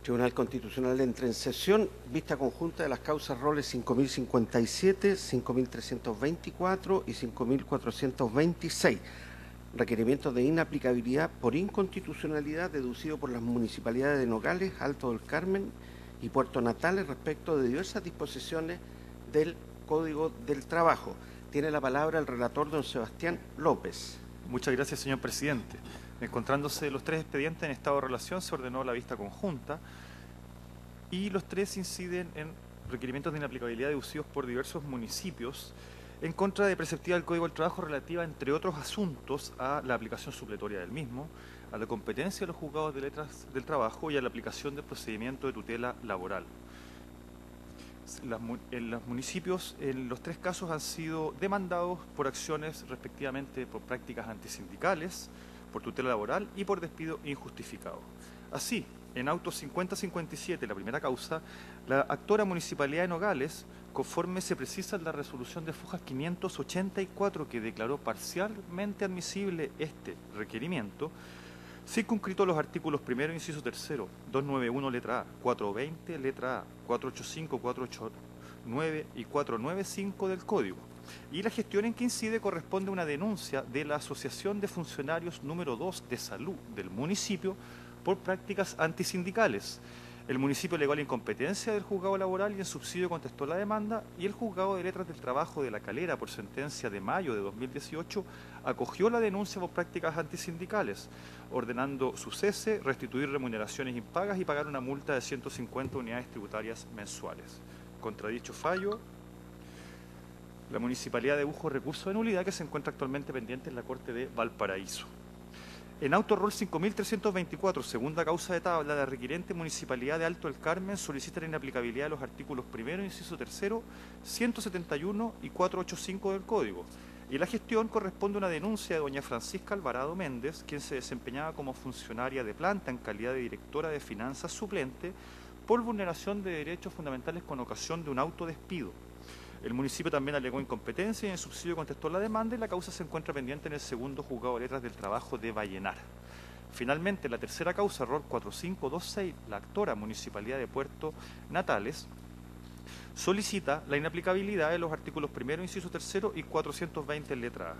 Tribunal Constitucional entra en sesión, vista conjunta de las causas roles 5.057, 5.324 y 5.426. Requerimientos de inaplicabilidad por inconstitucionalidad deducido por las municipalidades de Nogales, Alto del Carmen y Puerto Natales respecto de diversas disposiciones del Código del Trabajo. Tiene la palabra el relator don Sebastián López. Muchas gracias, señor presidente. Encontrándose los tres expedientes en estado de relación, se ordenó la vista conjunta y los tres inciden en requerimientos de inaplicabilidad deducidos por diversos municipios en contra de preceptiva del Código del Trabajo relativa, entre otros asuntos, a la aplicación supletoria del mismo, a la competencia de los juzgados de letras del trabajo y a la aplicación del procedimiento de tutela laboral. Los municipios en los tres casos han sido demandados por acciones respectivamente por prácticas antisindicales, por tutela laboral y por despido injustificado. Así, en auto 5057, la primera causa, la actora Municipalidad de Nogales, conforme se precisa en la resolución de Fojas 584 que declaró parcialmente admisible este requerimiento, circunscrito los artículos primero, inciso tercero, 291 letra A, 420 letra A, 485, 489 y 495 del Código. Y la gestión en que incide corresponde a una denuncia de la Asociación de Funcionarios número 2 de Salud del municipio por prácticas antisindicales. El municipio alegó la incompetencia del juzgado laboral y en subsidio contestó la demanda, y el juzgado de letras del trabajo de La Calera, por sentencia de mayo de 2018, acogió la denuncia por prácticas antisindicales, ordenando su cese, restituir remuneraciones impagas y pagar una multa de 150 unidades tributarias mensuales. Contra dicho fallo, la Municipalidad dedujo recurso de nulidad que se encuentra actualmente pendiente en la Corte de Valparaíso. En auto rol 5.324, segunda causa de tabla, la requiriente Municipalidad de Alto del Carmen solicita la inaplicabilidad de los artículos primero, inciso tercero, 171 y 485 del Código. Y la gestión corresponde a una denuncia de doña Francisca Alvarado Méndez, quien se desempeñaba como funcionaria de planta en calidad de directora de finanzas suplente por vulneración de derechos fundamentales con ocasión de un autodespido. El municipio también alegó incompetencia y en subsidio contestó la demanda, y la causa se encuentra pendiente en el segundo juzgado de letras del trabajo de Vallenar. Finalmente, la tercera causa, rol 4526, la actora Municipalidad de Puerto Natales, solicita la inaplicabilidad de los artículos primero, inciso tercero y 420 letra A.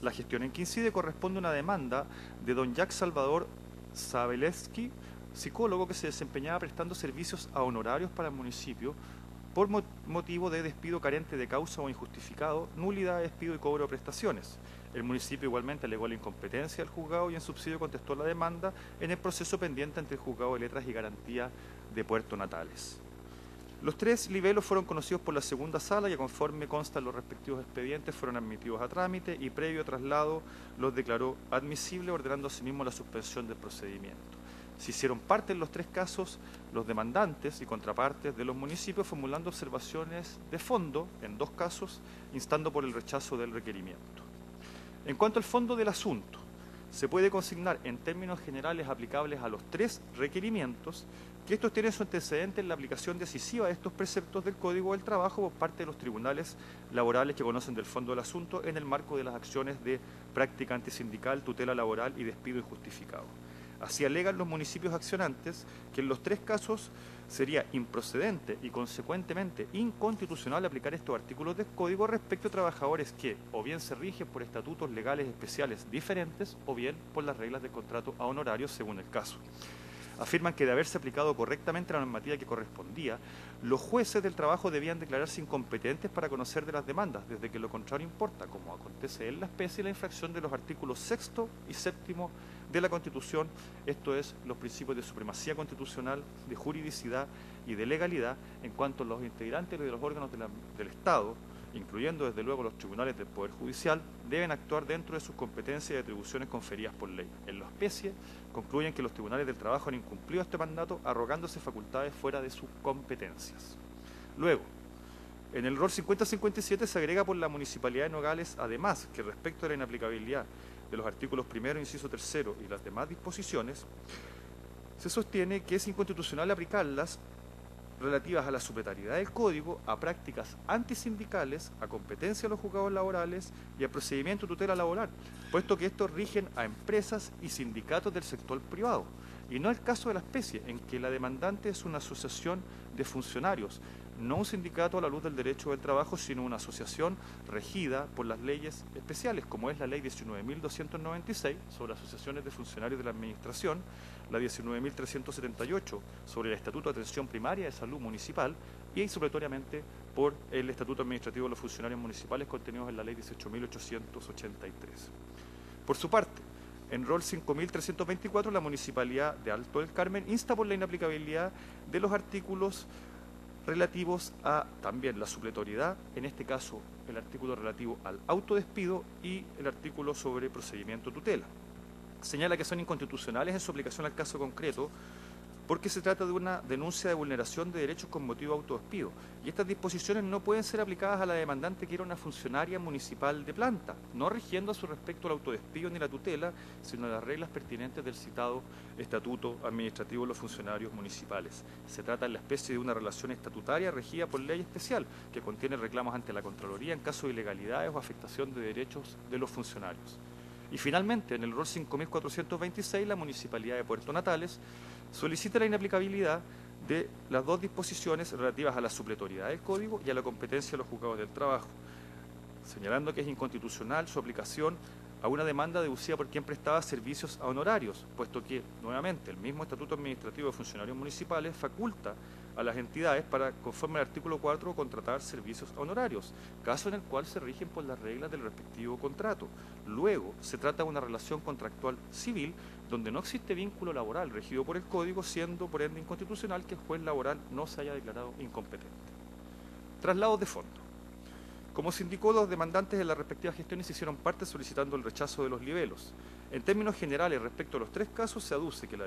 La gestión en que incide corresponde a una demanda de don Jack Salvador Zabelewski, psicólogo que se desempeñaba prestando servicios a honorarios para el municipio por motivo de despido carente de causa o injustificado, nulidad de despido y cobro de prestaciones. El municipio igualmente alegó la incompetencia del juzgado y en subsidio contestó la demanda en el proceso pendiente ante el juzgado de letras y garantía de Puerto Natales. Los tres libelos fueron conocidos por la segunda sala y conforme constan los respectivos expedientes fueron admitidos a trámite y previo traslado los declaró admisibles, ordenando asimismo la suspensión del procedimiento. Se hicieron parte en los tres casos los demandantes y contrapartes de los municipios, formulando observaciones de fondo en dos casos, instando por el rechazo del requerimiento. En cuanto al fondo del asunto, se puede consignar en términos generales aplicables a los tres requerimientos que estos tienen su antecedente en la aplicación decisiva de estos preceptos del Código del Trabajo por parte de los tribunales laborales que conocen del fondo del asunto en el marco de las acciones de práctica antisindical, tutela laboral y despido injustificado. Así alegan los municipios accionantes que en los tres casos sería improcedente y consecuentemente inconstitucional aplicar estos artículos del Código respecto a trabajadores que o bien se rigen por estatutos legales especiales diferentes o bien por las reglas del contrato a honorarios según el caso. Afirman que de haberse aplicado correctamente la normativa que correspondía, los jueces del trabajo debían declararse incompetentes para conocer de las demandas, desde que lo contrario importa, como acontece en la especie, la infracción de los artículos 6 y 7 de la Constitución, esto es, los principios de supremacía constitucional, de juridicidad y de legalidad en cuanto a los integrantes de los órganos del Estado, incluyendo desde luego los tribunales del Poder Judicial, deben actuar dentro de sus competencias y atribuciones conferidas por ley. En la especie, concluyen que los tribunales del trabajo han incumplido este mandato arrogándose facultades fuera de sus competencias. Luego, en el rol 5057 se agrega por la Municipalidad de Nogales, además, que respecto a la inaplicabilidad de los artículos primero, inciso tercero y las demás disposiciones, se sostiene que es inconstitucional aplicarlas relativas a la supletariedad del Código, a prácticas antisindicales, a competencia de los juzgados laborales y a procedimiento de tutela laboral, puesto que estos rigen a empresas y sindicatos del sector privado, y no el caso de la especie, en que la demandante es una asociación de funcionarios, no un sindicato a la luz del derecho del trabajo, sino una asociación regida por las leyes especiales, como es la ley 19.296 sobre asociaciones de funcionarios de la administración, la 19.378 sobre el Estatuto de Atención Primaria de Salud Municipal y supletoriamente por el Estatuto Administrativo de los Funcionarios Municipales contenidos en la ley 18.883. Por su parte, en rol 5.324, la Municipalidad de Alto del Carmen insta por la inaplicabilidad de los artículos relativos a también la supletoriedad, en este caso el artículo relativo al autodespido y el artículo sobre procedimiento tutela. Señala que son inconstitucionales en su aplicación al caso concreto porque se trata de una denuncia de vulneración de derechos con motivo de autodespido y estas disposiciones no pueden ser aplicadas a la demandante que era una funcionaria municipal de planta, no rigiendo a su respecto el autodespido ni la tutela, sino las reglas pertinentes del citado Estatuto Administrativo de los Funcionarios Municipales. Se trata en la especie de una relación estatutaria regida por ley especial que contiene reclamos ante la Contraloría en caso de ilegalidades o afectación de derechos de los funcionarios. Y finalmente, en el rol 5.426, la Municipalidad de Puerto Natales solicita la inaplicabilidad de las dos disposiciones relativas a la supletoriedad del Código y a la competencia de los juzgados del trabajo, señalando que es inconstitucional su aplicación a una demanda deducida por quien prestaba servicios a honorarios, puesto que, nuevamente, el mismo Estatuto Administrativo de Funcionarios Municipales faculta a las entidades para, conforme al artículo 4, contratar servicios a honorarios, caso en el cual se rigen por las reglas del respectivo contrato. Luego, se trata de una relación contractual civil donde no existe vínculo laboral regido por el Código, siendo por ende inconstitucional que el juez laboral no se haya declarado incompetente. Traslados de fondo. Como se indicó, los demandantes de las respectivas gestiones hicieron parte solicitando el rechazo de los libelos. En términos generales, respecto a los tres casos, se aduce que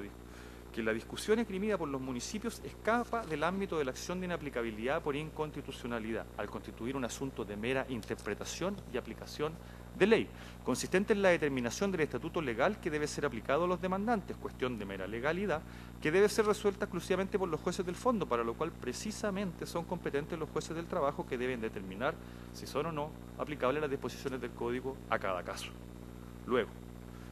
la discusión esgrimida por los municipios escapa del ámbito de la acción de inaplicabilidad por inconstitucionalidad, al constituir un asunto de mera interpretación y aplicación de ley, consistente en la determinación del estatuto legal que debe ser aplicado a los demandantes, cuestión de mera legalidad, que debe ser resuelta exclusivamente por los jueces del fondo, para lo cual precisamente son competentes los jueces del trabajo que deben determinar si son o no aplicables las disposiciones del Código a cada caso. Luego,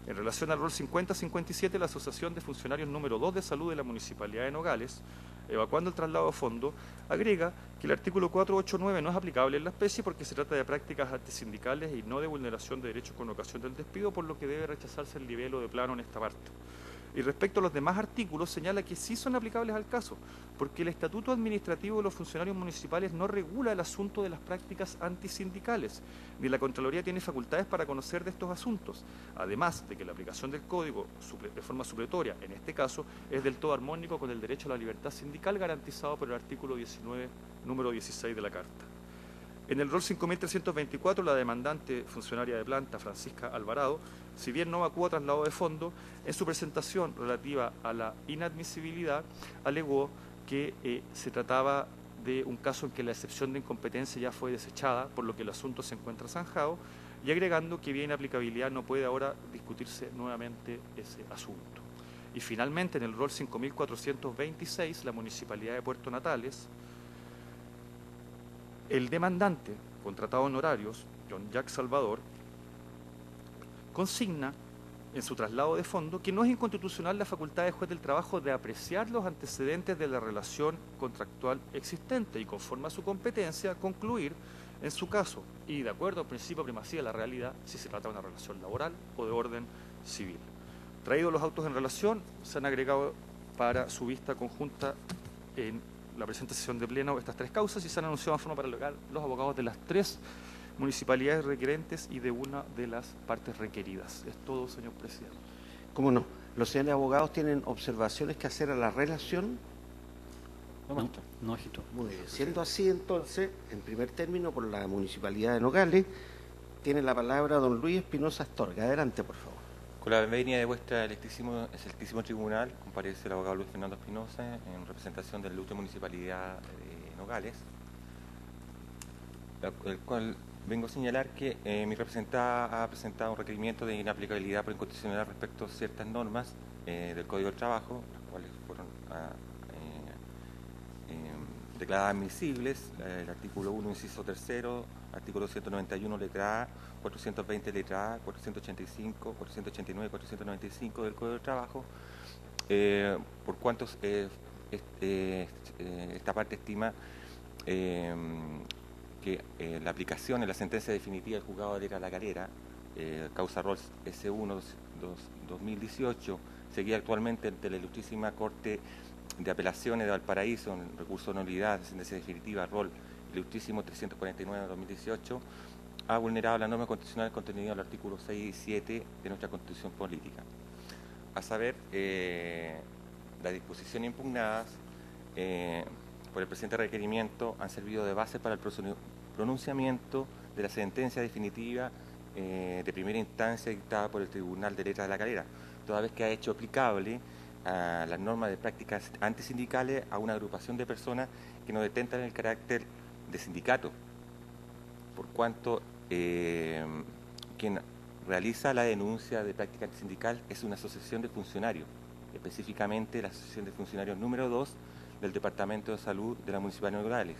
en relación al rol 50-57, la Asociación de Funcionarios número 2 de Salud de la Municipalidad de Nogales, evacuando el traslado a fondo, agrega que el artículo 489 no es aplicable en la especie porque se trata de prácticas antisindicales y no de vulneración de derechos con ocasión del despido, por lo que debe rechazarse el libelo de plano en esta parte. Y respecto a los demás artículos, señala que sí son aplicables al caso, porque el Estatuto Administrativo de los Funcionarios Municipales no regula el asunto de las prácticas antisindicales, ni la Contraloría tiene facultades para conocer de estos asuntos, además de que la aplicación del Código de forma supletoria, en este caso, es del todo armónico con el derecho a la libertad sindical garantizado por el artículo 19, número 16 de la Carta. En el rol 5.324, la demandante funcionaria de planta, Francisca Alvarado, si bien no evacuó traslado de fondo, en su presentación relativa a la inadmisibilidad, alegó que se trataba de un caso en que la excepción de incompetencia ya fue desechada, por lo que el asunto se encuentra zanjado, y agregando que vía inaplicabilidad no puede ahora discutirse nuevamente ese asunto. Y finalmente, en el rol 5.426, la Municipalidad de Puerto Natales, el demandante, contratado honorarios, John Jack Salvador, consigna en su traslado de fondo que no es inconstitucional la facultad del juez del trabajo de apreciar los antecedentes de la relación contractual existente y, conforme a su competencia, concluir en su caso y de acuerdo al principio de primacía de la realidad si se trata de una relación laboral o de orden civil. Traídos los autos en relación, se han agregado para su vista conjunta en la presente sesión de pleno estas tres causas y se han anunciado en forma paralegal los abogados de las tres municipalidades requerentes y de una de las partes requeridas. Es todo, señor presidente. ¿Cómo no? ¿Los señores abogados tienen observaciones que hacer a la relación? No, Hito. Muy bien. Siendo así, entonces, en primer término, por la Municipalidad de Nogales, tiene la palabra don Luis Espinosa Astorga. Adelante, por favor. Con la venia de vuestra excelentísimo tribunal, comparece el abogado Luis Fernando Espinosa en representación de la ilustre Municipalidad de Nogales, el cual vengo a señalar que mi representada ha presentado un requerimiento de inaplicabilidad por inconstitucionalidad respecto a ciertas normas del Código del Trabajo, las cuales fueron declaradas admisibles, el artículo 1, inciso 3º, artículo 191, letra A, 420, letra A, 485, 489 y 495 del Código del Trabajo, por cuanto esta parte estima que la aplicación en la sentencia definitiva del juzgado de la Calera, causa Rolls S1 2018, seguía actualmente ante la Ilustrísima Corte de Apelaciones de Valparaíso en el recurso de nulidad de sentencia definitiva Roll Ilustrísimo 349/2018, ha vulnerado la norma constitucional contenida en el artículo 6 y 7 de nuestra Constitución Política. A saber, las disposiciones impugnadas por el presente requerimiento han servido de base para el pronunciamiento de la sentencia definitiva de primera instancia dictada por el Tribunal de Letras de la Calera, toda vez que ha hecho aplicable a las normas de prácticas antisindicales a una agrupación de personas que no detentan el carácter de sindicato, por cuanto quien realiza la denuncia de práctica antisindical es una asociación de funcionarios, específicamente la Asociación de Funcionarios número 2 del Departamento de Salud de la Municipalidad de Nogales,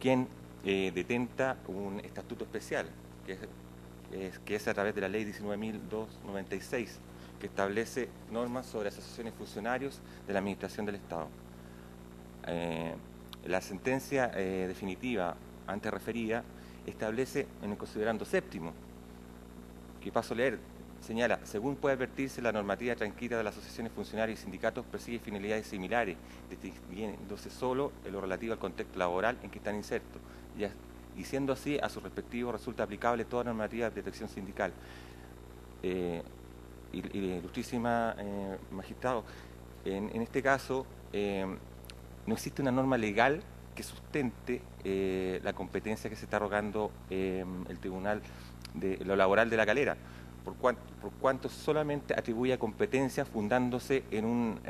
quien detenta un estatuto especial, que es a través de la Ley 19.296, que establece normas sobre asociaciones de funcionarios de la Administración del Estado. La sentencia definitiva antes referida establece en el considerando séptimo, que paso a leer, señala: según puede advertirse, la normativa tranquila de las asociaciones funcionarios y sindicatos persigue finalidades similares, distinguiéndose solo en lo relativo al contexto laboral en que están insertos, y siendo así, a su respectivo resulta aplicable toda normativa de protección sindical. Ilustrísima magistrado, en este caso no existe una norma legal que sustente la competencia que se está arrogando el Tribunal de lo Laboral de la Calera, por cuanto solamente atribuye competencia fundándose en un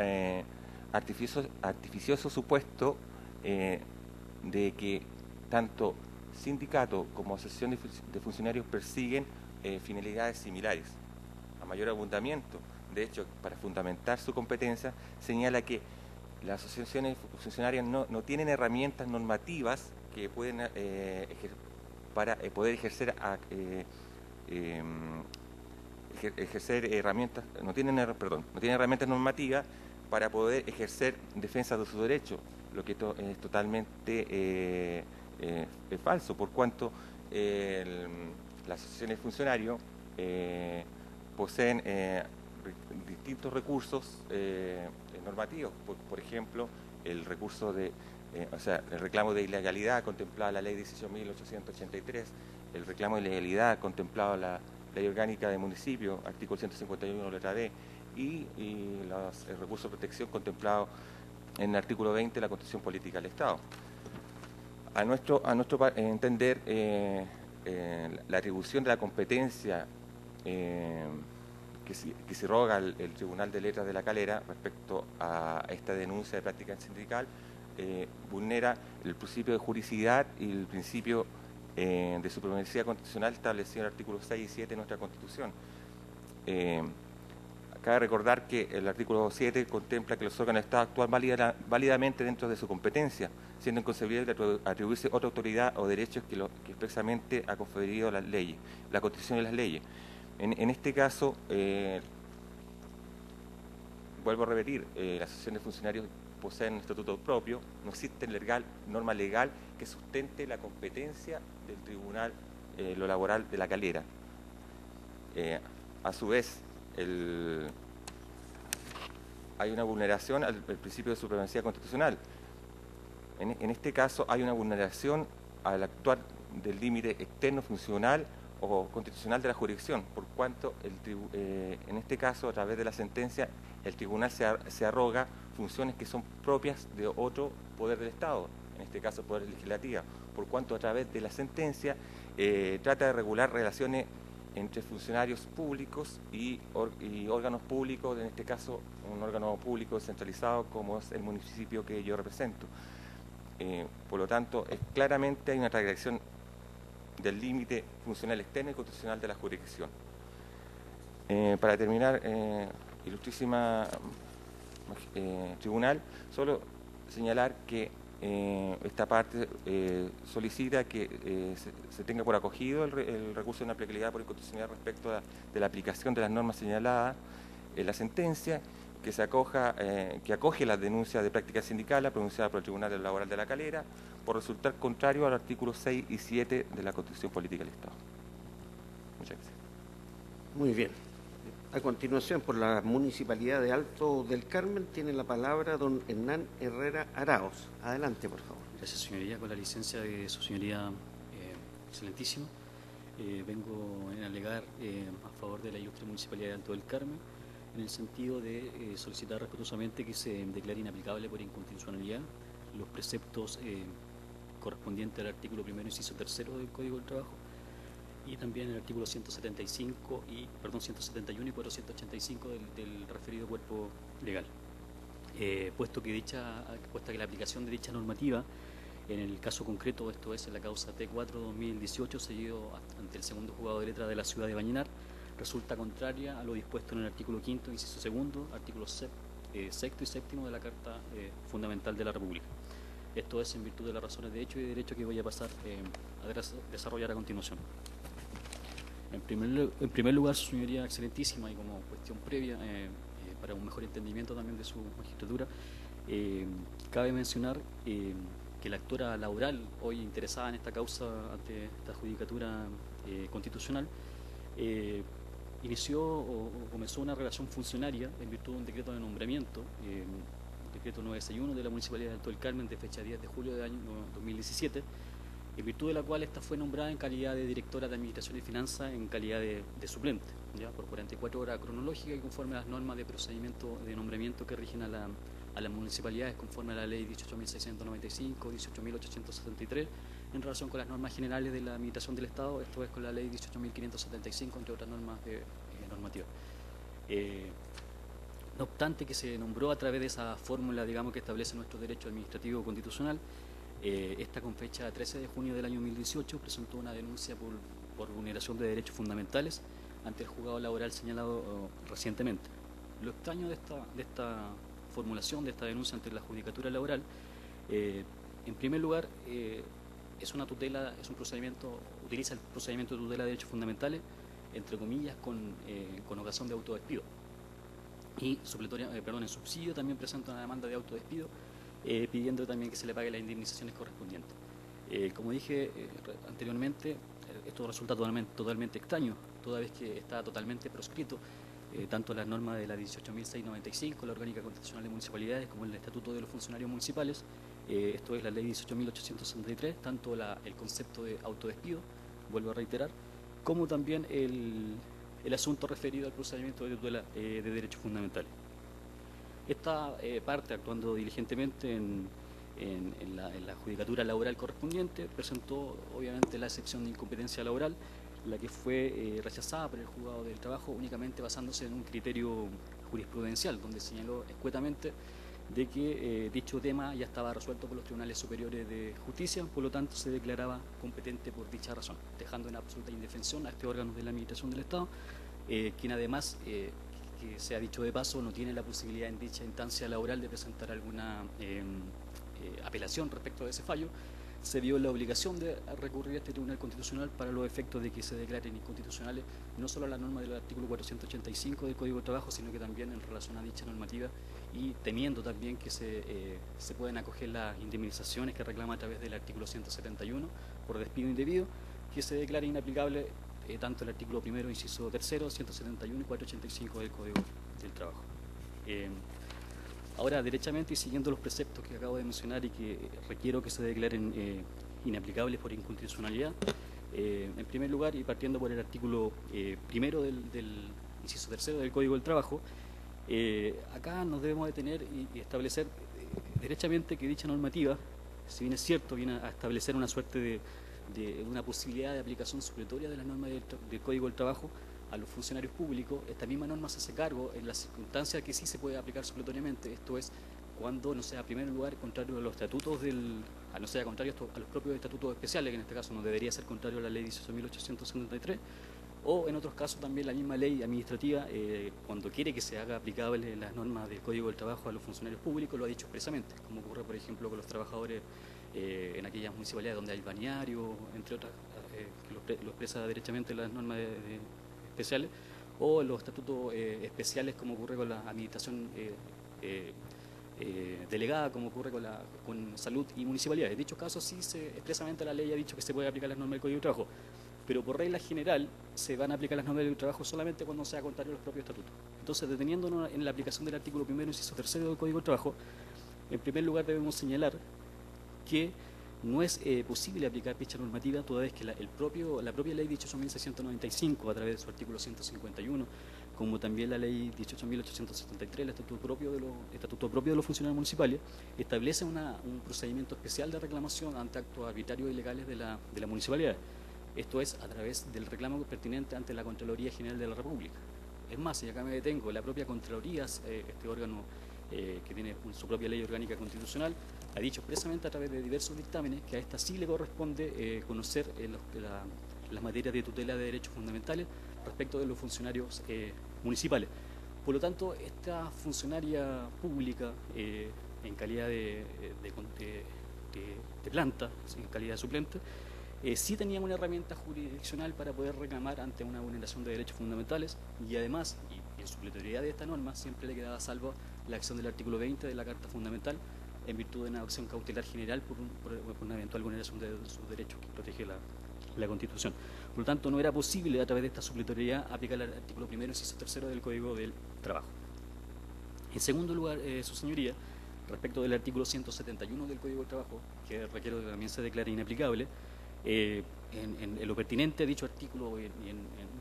artificioso supuesto de que tanto sindicato como asociación de funcionarios persiguen finalidades similares. A mayor abundamiento, de hecho, para fundamentar su competencia, señala que las asociaciones funcionarias no tienen herramientas normativas que pueden para poder ejercer herramientas, no tienen herramientas normativas para poder ejercer defensa de sus derechos, lo que es totalmente es falso, por cuanto las asociaciones de funcionarios poseen distintos recursos normativos, por ejemplo, el recurso de, el reclamo de ilegalidad contemplado en la Ley 18.883, el reclamo de ilegalidad contemplado en la Ley Orgánica de Municipio, artículo 151, letra D, y el recurso de protección contemplado en el artículo 20 de la Constitución Política del Estado. A nuestro entender, la atribución de la competencia que se roga el Tribunal de Letras de la Calera respecto a esta denuncia de práctica sindical vulnera el principio de juridicidad y el principio de supremacía constitucional establecido en el artículo 6 y 7 de nuestra Constitución. Cabe recordar que el artículo 7 contempla que los órganos de Estado actúan válidamente dentro de su competencia, siendo inconcebible atribuirse otra autoridad o derechos que expresamente ha conferido las leyes, la Constitución y las leyes. En este caso, vuelvo a repetir, las asociaciones de funcionarios poseen un estatuto propio, no existe norma legal que sustente la competencia del Tribunal lo Laboral de la Calera. A su vez, hay una vulneración al principio de supremacía constitucional. En este caso hay una vulneración al actuar del límite externo funcional o constitucional de la jurisdicción, por cuanto en este caso, a través de la sentencia, el tribunal se arroga funciones que son propias de otro poder del Estado, en este caso poder legislativo, por cuanto a través de la sentencia trata de regular relaciones entre funcionarios públicos y órganos públicos, en este caso un órgano público descentralizado como es el municipio que yo represento. Por lo tanto, claramente hay una transgresión del límite funcional externo y constitucional de la jurisdicción. Para terminar, ilustrísima tribunal, solo señalar que esta parte solicita que se tenga por acogido el recurso de inaplicabilidad por inconstitucionalidad respecto de la aplicación de las normas señaladas en la sentencia que acoge las denuncias de prácticas sindicales pronunciadas por el Tribunal Laboral de La Calera por resultar contrario al artículo 6 y 7 de la Constitución Política del Estado. Muchas gracias. Muy bien. A continuación, por la Municipalidad de Alto del Carmen, tiene la palabra don Hernán Herrera Araos. Adelante, por favor. Gracias, señoría. Con la licencia de su señoría, excelentísima, vengo a alegar a favor de la ilustre Municipalidad de Alto del Carmen, en el sentido de solicitar respetuosamente que se declare inaplicable por inconstitucionalidad los preceptos correspondientes al artículo 1, inciso 3 del Código del Trabajo, y también el artículo 171 y 485 del referido cuerpo legal. Puesto que la aplicación de dicha normativa, en el caso concreto, esto es en la causa T4-2018, seguido ante el segundo juzgado de letra de la ciudad de Vallenar, resulta contraria a lo dispuesto en el artículo 5, inciso 2, artículo 6 y 7 de la Carta Fundamental de la República. Esto es en virtud de las razones de hecho y de derecho que voy a pasar a desarrollar a continuación. En primer lugar, su señoría excelentísima, y como cuestión previa para un mejor entendimiento también de su magistratura, cabe mencionar que la actora laboral hoy interesada en esta causa ante esta judicatura constitucional inició o comenzó una relación funcionaria en virtud de un decreto de nombramiento, decreto 961 de la Municipalidad de Alto del Carmen, de fecha 10 de julio del año 2017, en virtud de la cual esta fue nombrada en calidad de directora de Administración y Finanzas en calidad de suplente, ¿ya? Por 44 horas cronológicas y conforme a las normas de procedimiento de nombramiento que rigen a las municipalidades, conforme a la ley 18.695, 18.873, en relación con las normas generales de la Administración del Estado, esto es con la ley 18.575, entre otras normas normativas. No obstante que se nombró a través de esa fórmula, digamos, que establece nuestro derecho administrativo constitucional, esta con fecha 13 de junio del año 2018 presentó una denuncia por vulneración de derechos fundamentales ante el juzgado laboral señalado recientemente. Lo extraño de esta formulación, de esta denuncia ante la judicatura laboral, en primer lugar, es una tutela, es un procedimiento, utiliza el procedimiento de tutela de derechos fundamentales, entre comillas, con ocasión de autodespido. Y en subsidio también presenta una demanda de autodespido, pidiendo también que se le pague las indemnizaciones correspondientes. Como dije anteriormente, esto resulta totalmente extraño, toda vez que está totalmente proscrito tanto las normas de la 18.695, la Orgánica Constitucional de Municipalidades, como el Estatuto de los Funcionarios Municipales, esto es la ley 18.863, tanto el concepto de autodespido, vuelvo a reiterar, como también el asunto referido al procedimiento de tutela de derechos fundamentales. Esta parte, actuando diligentemente en la judicatura laboral correspondiente, presentó obviamente la excepción de incompetencia laboral, la que fue rechazada por el juzgado del trabajo únicamente basándose en un criterio jurisprudencial, donde señaló escuetamente de que dicho tema ya estaba resuelto por los tribunales superiores de justicia, por lo tanto se declaraba competente por dicha razón, dejando en absoluta indefensión a este órgano de la Administración del Estado, quien además, que se ha dicho de paso, no tiene la posibilidad en dicha instancia laboral de presentar alguna apelación respecto a ese fallo. Se vio la obligación de recurrir a este Tribunal Constitucional para los efectos de que se declaren inconstitucionales no solo las normas del artículo 485 del Código de Trabajo, sino que también en relación a dicha normativa, y temiendo también que se puedan acoger las indemnizaciones que reclama a través del artículo 171 por despido indebido, que se declare inaplicable tanto el artículo 1, inciso 3, 171 y 485 del Código del Trabajo. Ahora, derechamente y siguiendo los preceptos que acabo de mencionar y que requiero que se declaren inaplicables por inconstitucionalidad, en primer lugar, y partiendo por el artículo 1 del inciso 3 del Código del Trabajo, acá nos debemos detener y establecer derechamente que dicha normativa, si bien es cierto, viene a establecer una suerte de una posibilidad de aplicación supletoria de las normas del Código del Trabajo a los funcionarios públicos. Esta misma norma se hace cargo en las circunstancias que sí se puede aplicar supletoriamente, esto es cuando no sea, en primer lugar, contrario a los estatutos no sea contrario a los propios estatutos especiales, que en este caso no debería ser contrario a la ley 18.873, o en otros casos también la misma ley administrativa, cuando quiere que se haga aplicable las normas del Código del Trabajo a los funcionarios públicos, lo ha dicho expresamente, como ocurre, por ejemplo, con los trabajadores en aquellas municipalidades donde hay balneario, entre otras, que lo expresa derechamente las normas especiales, o los estatutos especiales, como ocurre con la administración delegada, como ocurre con salud y municipalidades. En dichos casos sí expresamente la ley ha dicho que se puede aplicar las normas del Código de Trabajo, pero por regla general se van a aplicar las normas del trabajo solamente cuando sea contrario a los propios estatutos. Entonces, deteniéndonos en la aplicación del artículo 1º, inciso 3 del Código de Trabajo, en primer lugar debemos señalar que no es posible aplicar dicha normativa toda vez que la propia ley 18.695, a través de su artículo 151, como también la ley 18.873, el estatuto propio de los funcionarios municipales, establece un procedimiento especial de reclamación ante actos arbitrarios e ilegales de la municipalidad. Esto es a través del reclamo pertinente ante la Contraloría General de la República. Es más, y acá me detengo, la propia Contraloría, este órgano que tiene su propia ley orgánica constitucional, ha dicho expresamente a través de diversos dictámenes que a esta sí le corresponde conocer las materias de tutela de derechos fundamentales respecto de los funcionarios municipales. Por lo tanto, esta funcionaria pública, en calidad de planta, en calidad de suplente, sí teníamos una herramienta jurisdiccional para poder reclamar ante una vulneración de derechos fundamentales, y además, y en supletoriedad de esta norma, siempre le quedaba salvo la acción del artículo 20 de la Carta Fundamental en virtud de una acción cautelar general por una eventual vulneración de sus derechos que protege la Constitución. Por lo tanto, no era posible a través de esta supletoriedad aplicar el artículo 1º, inciso 3 del Código del Trabajo. En segundo lugar, su señoría, respecto del artículo 171 del Código del Trabajo, que requiero que también se declare inaplicable, en lo pertinente a dicho artículo y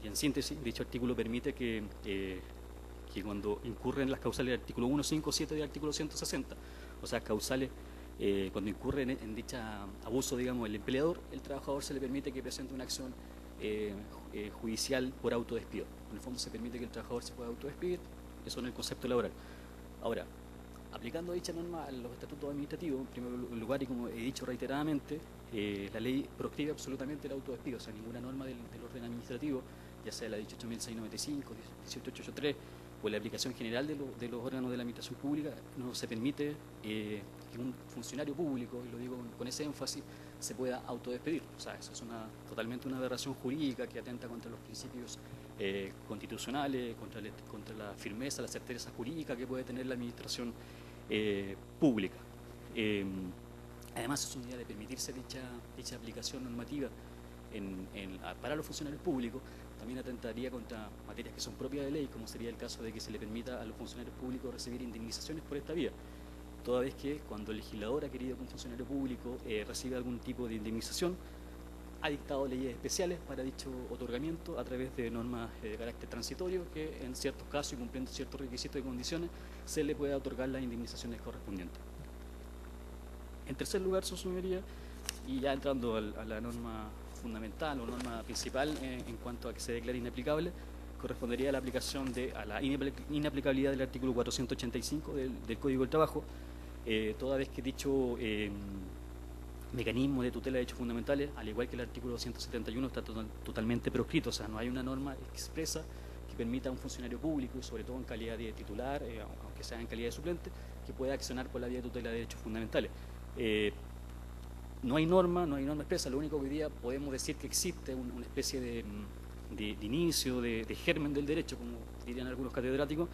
en síntesis, dicho artículo permite que cuando incurren las causales del artículo 1, 5, 7 del artículo 160, o sea, causales, cuando incurre en dicha abuso, digamos, el empleador, el trabajador se le permite que presente una acción judicial por autodespido. En el fondo se permite que el trabajador se pueda autodespedir, eso en el concepto laboral. Ahora, aplicando dicha norma a los estatutos administrativos, en primer lugar, y como he dicho reiteradamente, la ley proscribe absolutamente el autodespido, o sea, ninguna norma del orden administrativo, ya sea la 18.695, 18.883, o la aplicación general de los órganos de la administración pública, no se permite que un funcionario público, y lo digo con ese énfasis, se pueda autodespedir. O sea, eso es totalmente una aberración jurídica que atenta contra los principios constitucionales, contra la firmeza, la certeza jurídica que puede tener la administración pública. Además, es una idea de permitirse dicha aplicación normativa para los funcionarios públicos, también atentaría contra materias que son propias de ley, como sería el caso de que se le permita a los funcionarios públicos recibir indemnizaciones por esta vía, toda vez que cuando el legislador ha querido que un funcionario público reciba algún tipo de indemnización, ha dictado leyes especiales para dicho otorgamiento a través de normas de carácter transitorio que en ciertos casos y cumpliendo ciertos requisitos y condiciones se le puede otorgar las indemnizaciones correspondientes. En tercer lugar, su señoría, y ya entrando a la norma fundamental o norma principal en cuanto a que se declare inaplicable, correspondería a la aplicación a la inaplicabilidad del artículo 485 del Código del Trabajo, toda vez que dicho mecanismo de tutela de derechos fundamentales, al igual que el artículo 171, está totalmente proscrito, o sea, no hay una norma expresa que permita a un funcionario público, y sobre todo en calidad de titular, aunque sea en calidad de suplente, que pueda accionar por la vía de tutela de derechos fundamentales. No hay norma expresa, lo único que hoy día podemos decir que existe una especie de inicio, de germen del derecho, como dirían algunos catedráticos.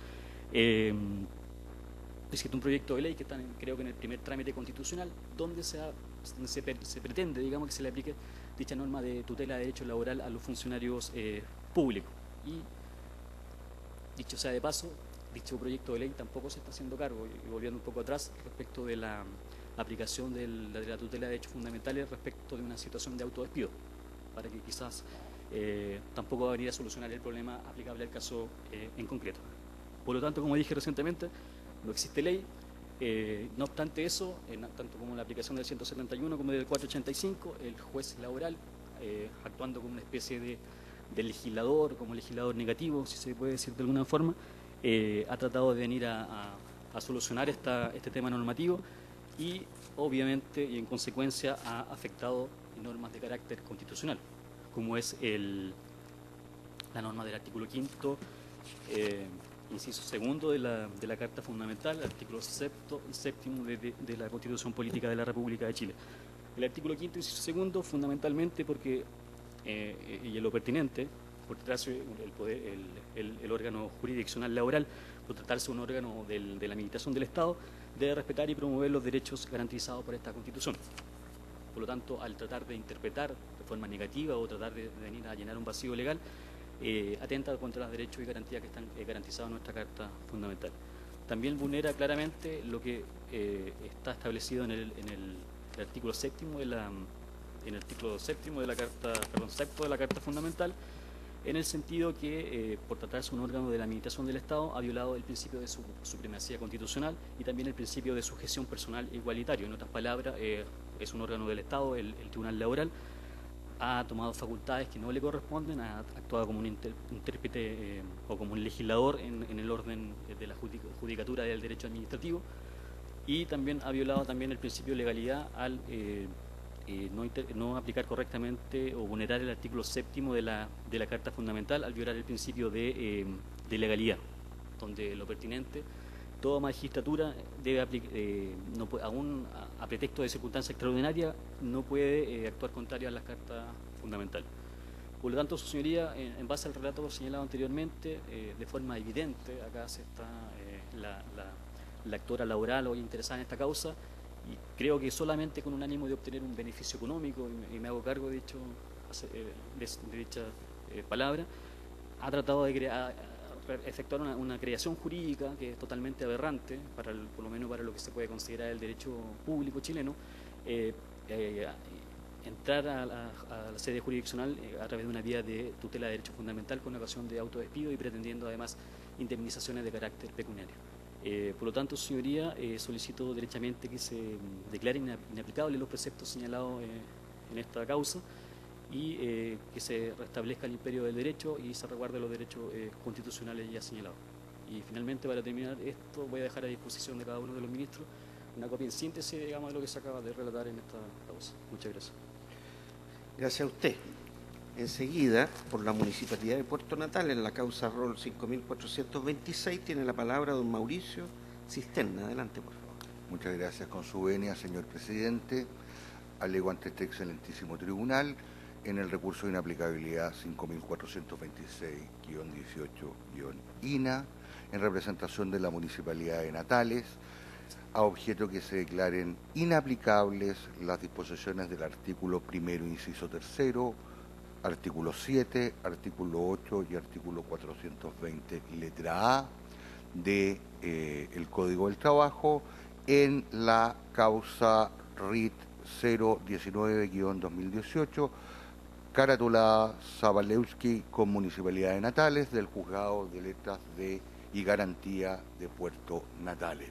Existe un proyecto de ley que está, creo que en el primer trámite constitucional, donde se pretende, digamos, que se le aplique dicha norma de tutela de derecho laboral a los funcionarios públicos. Y, dicho sea de paso, dicho proyecto de ley tampoco se está haciendo cargo, y volviendo un poco atrás, respecto de la aplicación de la tutela de derechos fundamentales respecto de una situación de autodespido, para que quizás tampoco va a venir a solucionar el problema aplicable al caso en concreto. Por lo tanto, como dije recientemente, no existe ley. No obstante eso, tanto como la aplicación del 171 como del 485, el juez laboral, actuando como una especie de legislador, como legislador negativo, si se puede decir de alguna forma, ha tratado de venir a solucionar este tema normativo, y obviamente y en consecuencia ha afectado normas de carácter constitucional, como es la norma del artículo 5º, inciso 2 de la Carta Fundamental, el artículo 7º de la Constitución Política de la República de Chile. El artículo 5º, inciso 2, fundamentalmente porque, y en lo pertinente, por tratarse el órgano jurisdiccional laboral, por tratarse un órgano de la Administración del Estado, debe respetar y promover los derechos garantizados por esta Constitución. Por lo tanto, al tratar de interpretar de forma negativa o tratar de venir a llenar un vacío legal, atenta contra los derechos y garantías que están garantizados en nuestra Carta Fundamental. También vulnera claramente lo que está establecido en el artículo séptimo de la Carta, sexto de la Carta Fundamental, en el sentido que, por tratarse de un órgano de la Administración del Estado, ha violado el principio de su supremacía constitucional y también el principio de sujeción personal e igualitario. En otras palabras, es un órgano del Estado, el Tribunal Laboral, ha tomado facultades que no le corresponden, ha actuado como un intérprete o como un legislador en el orden de la judicatura del derecho administrativo, y también ha violado también el principio de legalidad al no aplicar correctamente o vulnerar el artículo séptimo de la Carta Fundamental al violar el principio de legalidad, donde lo pertinente, toda magistratura debe aún a pretexto de circunstancia extraordinaria, no puede actuar contrario a la Carta Fundamental. Por lo tanto, su señoría, en base al relato señalado anteriormente, de forma evidente, acá se está la actora laboral hoy interesada en esta causa, y creo que solamente con un ánimo de obtener un beneficio económico, y me hago cargo de dicha palabra, ha tratado de efectuar una creación jurídica que es totalmente aberrante, por lo menos para lo que se puede considerar el derecho público chileno, entrar a la sede jurisdiccional a través de una vía de tutela de derecho fundamental con ocasión de autodespido y pretendiendo además indemnizaciones de carácter pecuniario. Por lo tanto, señoría, solicito derechamente que se declaren inaplicables los preceptos señalados en esta causa y que se restablezca el imperio del derecho y se resguarden los derechos constitucionales ya señalados. Y finalmente, para terminar esto, voy a dejar a disposición de cada uno de los ministros una copia en síntesis, digamos, de lo que se acaba de relatar en esta causa. Muchas gracias. Gracias a usted. Enseguida, por la Municipalidad de Puerto Natal, en la causa ROL 5426, tiene la palabra don Mauricio Cisterna. Adelante, por favor. Muchas gracias, con su venia, señor presidente. Alego ante este excelentísimo tribunal en el recurso de inaplicabilidad 5426-18-INA, en representación de la Municipalidad de Natales, a objeto que se declaren inaplicables las disposiciones del artículo primero, inciso tercero, artículo 7, artículo 8 y artículo 420, letra A, de el Código del Trabajo en la causa RIT 019-2018, caratulada Zabalewski con Municipalidad de Natales, del Juzgado de Letras y Garantía de Puerto Natales.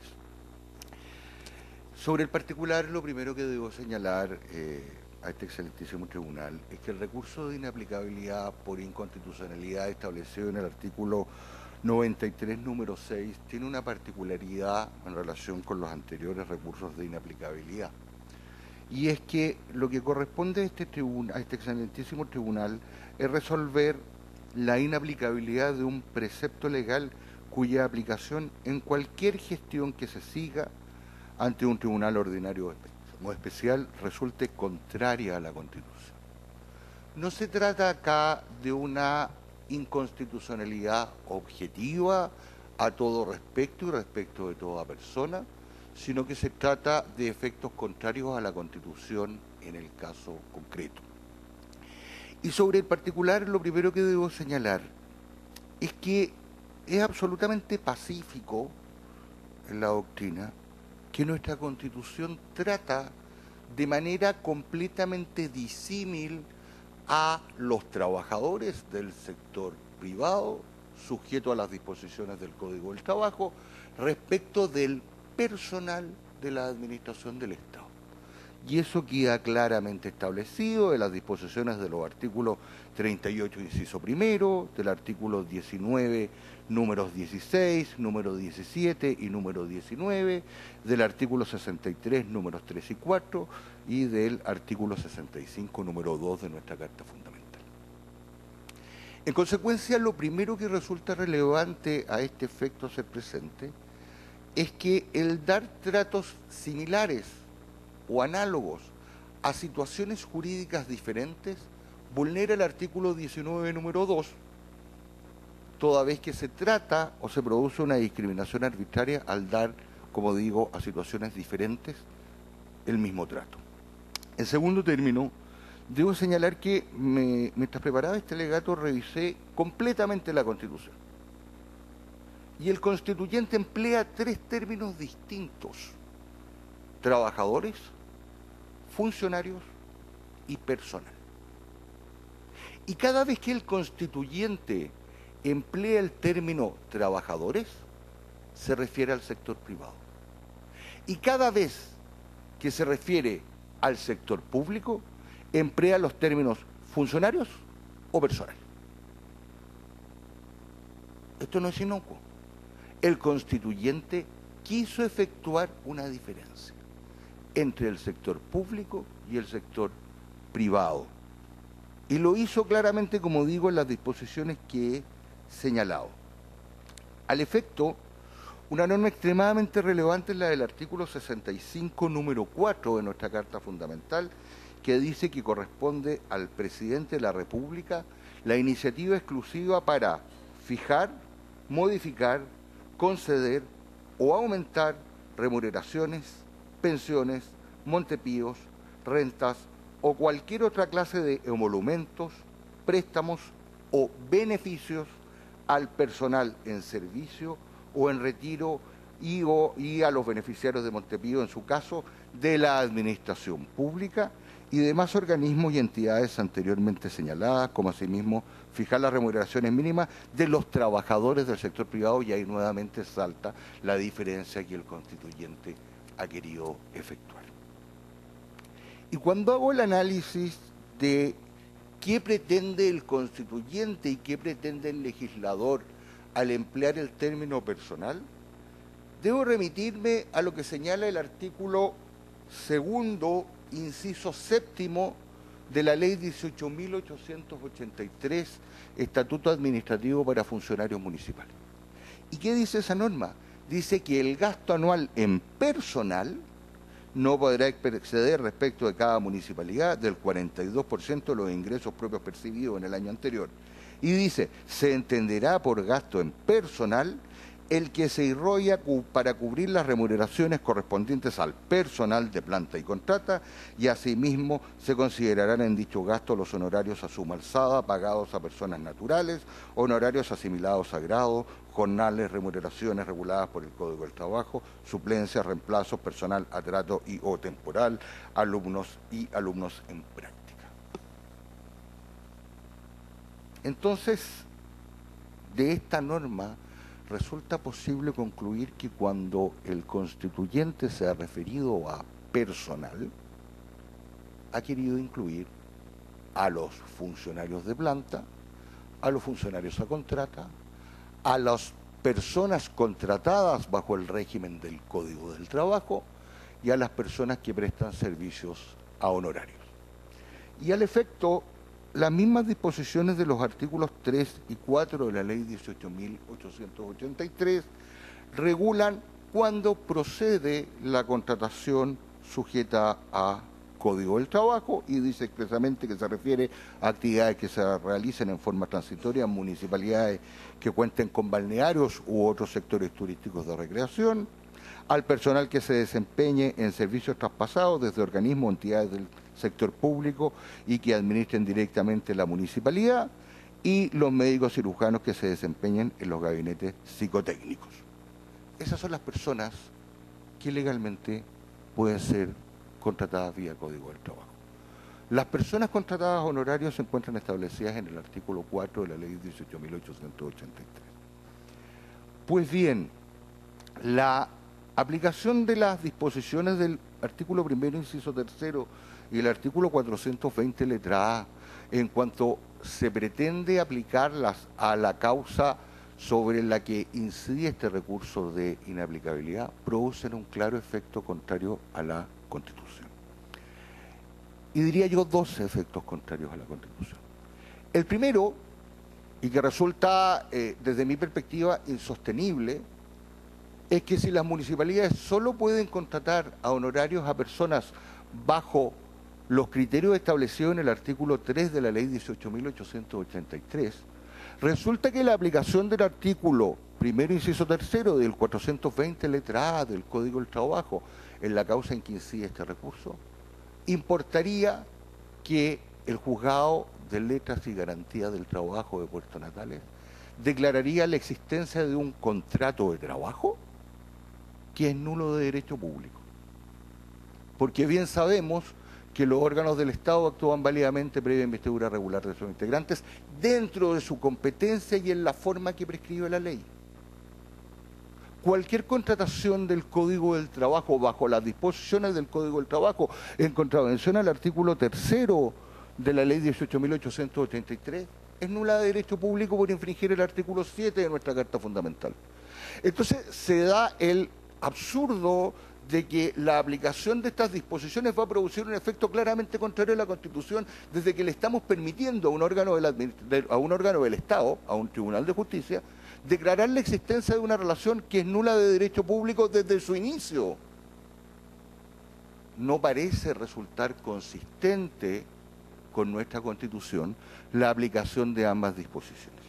Sobre el particular, lo primero que debo señalar a este excelentísimo tribunal es que el recurso de inaplicabilidad por inconstitucionalidad establecido en el artículo 93, número 6, tiene una particularidad en relación con los anteriores recursos de inaplicabilidad. Y es que lo que corresponde a este excelentísimo tribunal es resolver la inaplicabilidad de un precepto legal cuya aplicación en cualquier gestión que se siga ante un tribunal ordinario o especial resulte contraria a la Constitución. No se trata acá de una inconstitucionalidad objetiva a todo respecto y respecto de toda persona, sino que se trata de efectos contrarios a la Constitución en el caso concreto. Y sobre el particular, lo primero que debo señalar es que es absolutamente pacífico en la doctrina que nuestra Constitución trata de manera completamente disímil a los trabajadores del sector privado, sujeto a las disposiciones del Código del Trabajo, respecto del personal de la Administración del Estado. Y eso queda claramente establecido en las disposiciones de los artículos 38, inciso primero, del artículo 19, números 16, número 17 y número 19, del artículo 63, números 3 y 4, y del artículo 65, número 2 de nuestra Carta Fundamental. En consecuencia, lo primero que resulta relevante a este efecto ser presente es que el dar tratos similares o análogos a situaciones jurídicas diferentes vulnera el artículo 19, número 2, toda vez que se trata o se produce una discriminación arbitraria al dar, como digo, a situaciones diferentes el mismo trato. En segundo término, debo señalar que mientras preparaba este alegato revisé completamente la Constitución. Y el constituyente emplea tres términos distintos: trabajadores, funcionarios y personal. Y cada vez que el constituyente emplea el término trabajadores, se refiere al sector privado. Y cada vez que se refiere al sector público, emplea los términos funcionarios o personal. Esto no es inocuo. El constituyente quiso efectuar una diferencia entre el sector público y el sector privado. Y lo hizo claramente, como digo, en las disposiciones que he señalado. Al efecto, una norma extremadamente relevante es la del artículo 65, número 4 de nuestra Carta Fundamental, que dice que corresponde al presidente de la República la iniciativa exclusiva para fijar, modificar, conceder o aumentar remuneraciones, pensiones, montepíos, rentas o cualquier otra clase de emolumentos, préstamos o beneficios al personal en servicio o en retiro y a los beneficiarios de Montepío, en su caso, de la administración pública y demás organismos y entidades anteriormente señaladas, como asimismo fijar las remuneraciones mínimas de los trabajadores del sector privado, y ahí nuevamente salta la diferencia que el constituyente ha querido efectuar. Y cuando hago el análisis de qué pretende el constituyente y qué pretende el legislador al emplear el término personal, debo remitirme a lo que señala el artículo 2, inciso 7 de la Ley 18.883, Estatuto Administrativo para Funcionarios Municipales. ¿Y qué dice esa norma? Dice que el gasto anual en personal no podrá exceder respecto de cada municipalidad del 42% de los ingresos propios percibidos en el año anterior. Y dice, se entenderá por gasto en personal el que se irroya para cubrir las remuneraciones correspondientes al personal de planta y contrata, y asimismo se considerarán en dicho gasto los honorarios a suma alzada pagados a personas naturales, honorarios asimilados a grado, jornales, remuneraciones reguladas por el Código del Trabajo, suplencias, reemplazos, personal a trato y o temporal, alumnos y alumnos en práctica. Entonces, de esta norma resulta posible concluir que cuando el constituyente se ha referido a personal, ha querido incluir a los funcionarios de planta, a los funcionarios a contrata, a las personas contratadas bajo el régimen del Código del Trabajo y a las personas que prestan servicios a honorarios. Y al efecto, las mismas disposiciones de los artículos 3 y 4 de la Ley 18.883 regulan cuándo procede la contratación sujeta a Código del Trabajo, y dice expresamente que se refiere a actividades que se realicen en forma transitoria en municipalidades que cuenten con balnearios u otros sectores turísticos de recreación, al personal que se desempeñe en servicios traspasados desde organismos o entidades del sector público y que administren directamente la municipalidad, y los médicos cirujanos que se desempeñen en los gabinetes psicotécnicos. Esas son las personas que legalmente pueden ser contratadas vía Código del Trabajo. Las personas contratadas a honorarios se encuentran establecidas en el artículo 4 de la Ley 18.883. Pues bien, la aplicación de las disposiciones del artículo 1, inciso 3, y el artículo 420, letra A, en cuanto se pretende aplicarlas a la causa sobre la que incide este recurso de inaplicabilidad, producen un claro efecto contrario a la Constitución. Y diría yo 12 efectos contrarios a la Constitución. El primero, y que resulta desde mi perspectiva insostenible, es que si las municipalidades solo pueden contratar a honorarios a personas bajo los criterios establecidos en el artículo 3 de la ley 18.883, resulta que la aplicación del artículo primero inciso tercero del 420 letra A del Código del Trabajo en la causa en que incide este recurso, importaría que el Juzgado de Letras y Garantía del Trabajo de Puerto Natales declararía la existencia de un contrato de trabajo que es nulo de derecho público. Porque bien sabemos que los órganos del Estado actúan válidamente previa investidura regular de sus integrantes dentro de su competencia y en la forma que prescribe la ley. Cualquier contratación del Código del Trabajo bajo las disposiciones del Código del Trabajo en contravención al artículo tercero de la ley 18.883 es nula de derecho público por infringir el artículo 7 de nuestra Carta Fundamental. Entonces se da el absurdo de que la aplicación de estas disposiciones va a producir un efecto claramente contrario a la Constitución, desde que le estamos permitiendo a un órgano del Estado, a un tribunal de justicia, declarar la existencia de una relación que es nula de derecho público desde su inicio. No parece resultar consistente con nuestra Constitución la aplicación de ambas disposiciones.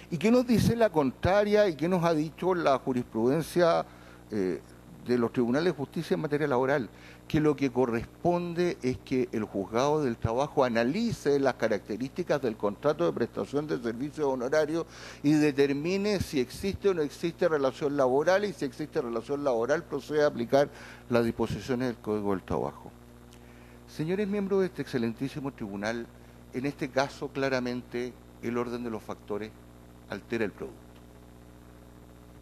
¿Y qué nos dice la contraria y qué nos ha dicho la jurisprudencia de los tribunales de justicia en materia laboral? Que lo que corresponde es que el Juzgado del Trabajo analice las características del contrato de prestación de servicios honorarios y determine si existe o no existe relación laboral, y si existe relación laboral procede a aplicar las disposiciones del Código del Trabajo. Señores miembros de este excelentísimo tribunal, en este caso claramente el orden de los factores altera el producto.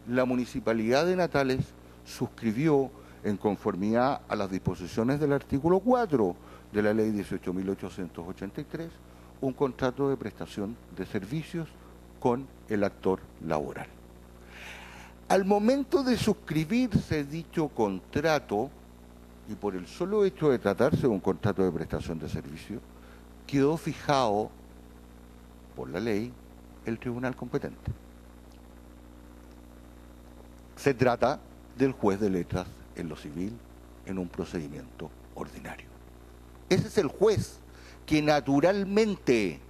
La Municipalidad de Natales suscribió, en conformidad a las disposiciones del artículo 4 de la ley 18.883, un contrato de prestación de servicios con el actor laboral. Al momento de suscribirse dicho contrato, y por el solo hecho de tratarse de un contrato de prestación de servicio, quedó fijado por la ley el tribunal competente. Se trata del juez de letras en lo civil en un procedimiento ordinario. Ese es el juez que naturalmente,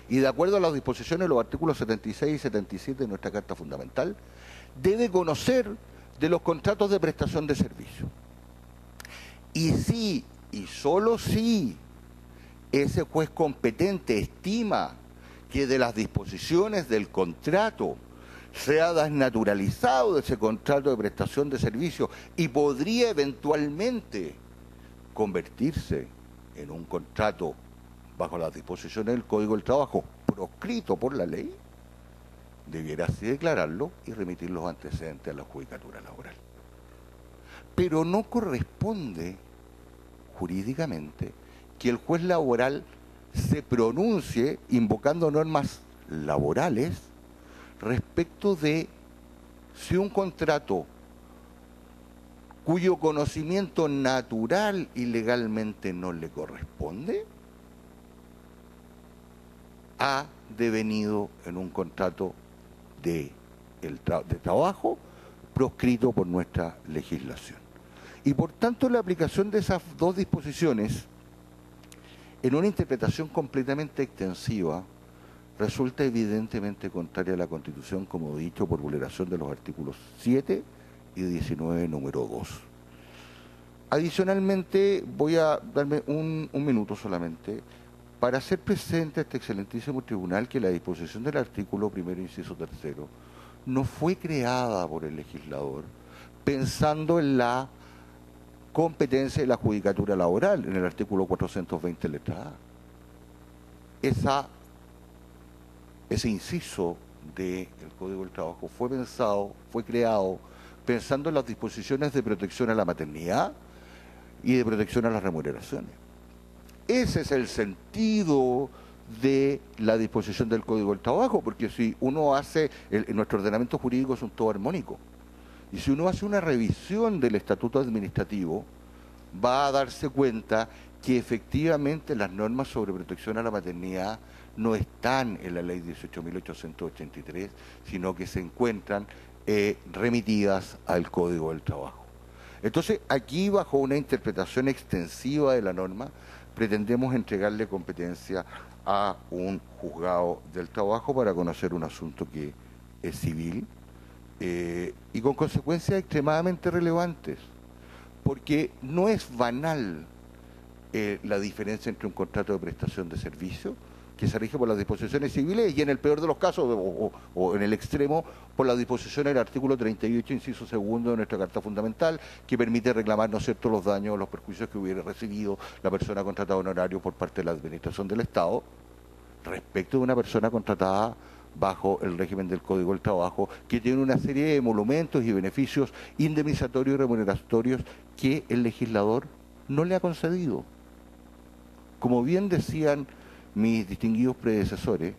y de acuerdo a las disposiciones de los artículos 76 y 77 de nuestra Carta Fundamental, debe conocer de los contratos de prestación de servicio. Y si, y solo si, ese juez competente estima que de las disposiciones del contrato se ha desnaturalizado de ese contrato de prestación de servicio y podría eventualmente convertirse en un contrato bajo las disposiciones del Código del Trabajo proscrito por la ley, debiera así declararlo y remitir los antecedentes a la judicatura laboral. Pero no corresponde jurídicamente que el juez laboral se pronuncie invocando normas laborales respecto de si un contrato cuyo conocimiento natural y legalmente no le corresponde ha devenido en un contrato de trabajo proscrito por nuestra legislación. Y por tanto la aplicación de esas dos disposiciones en una interpretación completamente extensiva resulta evidentemente contraria a la Constitución, como he dicho, por vulneración de los artículos 7 y 19, número 2. Adicionalmente, voy a darme un minuto solamente para hacer presente a este excelentísimo tribunal que la disposición del artículo primero, inciso tercero, no fue creada por el legislador pensando en la competencia de la judicatura laboral, en el artículo 420 letra A. Ese inciso del Código del Trabajo fue creado pensando en las disposiciones de protección a la maternidad y de protección a las remuneraciones. Ese es el sentido de la disposición del Código del Trabajo, porque si uno hace, nuestro ordenamiento jurídico es un todo armónico, y si uno hace una revisión del estatuto administrativo, va a darse cuenta que efectivamente las normas sobre protección a la maternidad no están en la ley 18.883, sino que se encuentran remitidas al Código del Trabajo. Entonces, aquí, bajo una interpretación extensiva de la norma, pretendemos entregarle competencia a un juzgado del trabajo para conocer un asunto que es civil y con consecuencias extremadamente relevantes, porque no es banal la diferencia entre un contrato de prestación de servicio que se rige por las disposiciones civiles y en el peor de los casos, o en el extremo, por las disposiciones del artículo 38, inciso segundo de nuestra Carta Fundamental, que permite reclamar, ¿no es cierto?, los daños o los perjuicios que hubiera recibido la persona contratada honorario por parte de la Administración del Estado respecto de una persona contratada bajo el régimen del Código del Trabajo, que tiene una serie de emolumentos y beneficios indemnizatorios y remuneratorios que el legislador no le ha concedido. Como bien decían mis distinguidos predecesores,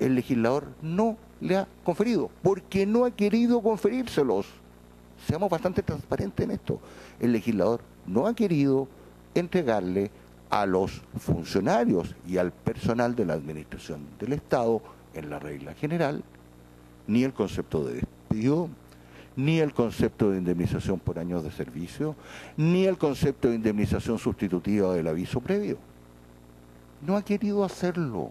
el legislador no le ha conferido, porque no ha querido conferírselos. Seamos bastante transparentes en esto. El legislador no ha querido entregarle a los funcionarios y al personal de la Administración del Estado, en la regla general, ni el concepto de despido, ni el concepto de indemnización por años de servicio, ni el concepto de indemnización sustitutiva del aviso previo. No ha querido hacerlo.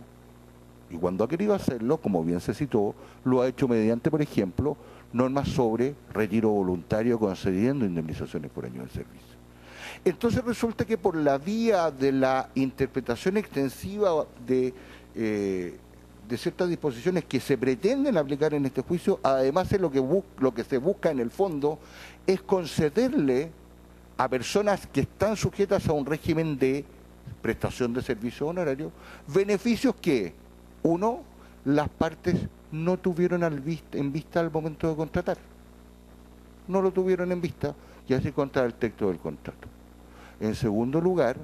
Y cuando ha querido hacerlo, como bien se citó, lo ha hecho mediante, por ejemplo, normas sobre retiro voluntario concediendo indemnizaciones por años de servicio. Entonces resulta que por la vía de la interpretación extensiva de ciertas disposiciones que se pretenden aplicar en este juicio, además es lo que se busca en el fondo es concederle a personas que están sujetas a un régimen de prestación de servicio honorario beneficios que, uno, las partes no tuvieron en vista al momento de contratar. No lo tuvieron en vista y así contra el texto del contrato. En segundo lugar,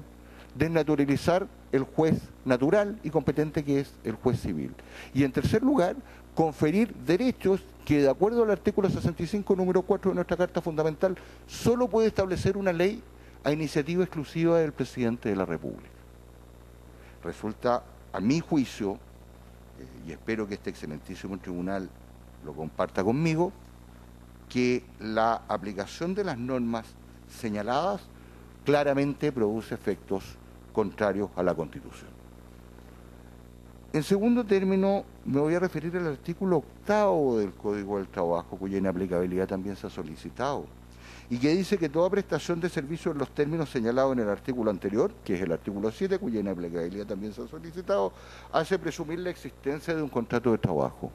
desnaturalizar el juez natural y competente que es el juez civil. Y en tercer lugar, conferir derechos que, de acuerdo al artículo 65, número 4 de nuestra Carta Fundamental, solo puede establecer una ley a iniciativa exclusiva del Presidente de la República. Resulta, a mi juicio, y espero que este excelentísimo tribunal lo comparta conmigo, que la aplicación de las normas señaladas claramente produce efectos contrarios a la Constitución. En segundo término, me voy a referir al artículo 8º del Código del Trabajo, cuya inaplicabilidad también se ha solicitado, y que dice que toda prestación de servicio en los términos señalados en el artículo anterior, que es el artículo 7, cuya inaplicabilidad también se ha solicitado, hace presumir la existencia de un contrato de trabajo.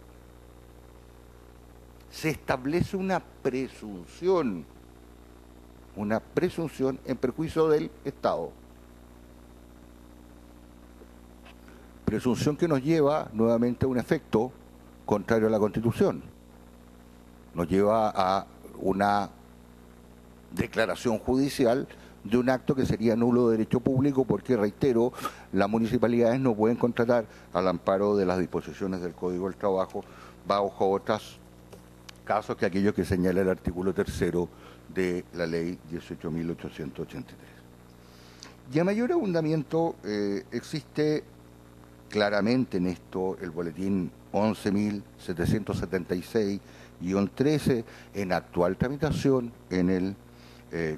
Se establece una presunción en perjuicio del Estado. Presunción que nos lleva nuevamente a un efecto contrario a la Constitución. Nos lleva a una declaración judicial de un acto que sería nulo de derecho público porque, reitero, las municipalidades no pueden contratar al amparo de las disposiciones del Código del Trabajo bajo otros casos que aquellos que señala el artículo 3º de la ley 18.883. Y a mayor abundamiento existe claramente en esto el boletín 11.776-13 en actual tramitación en el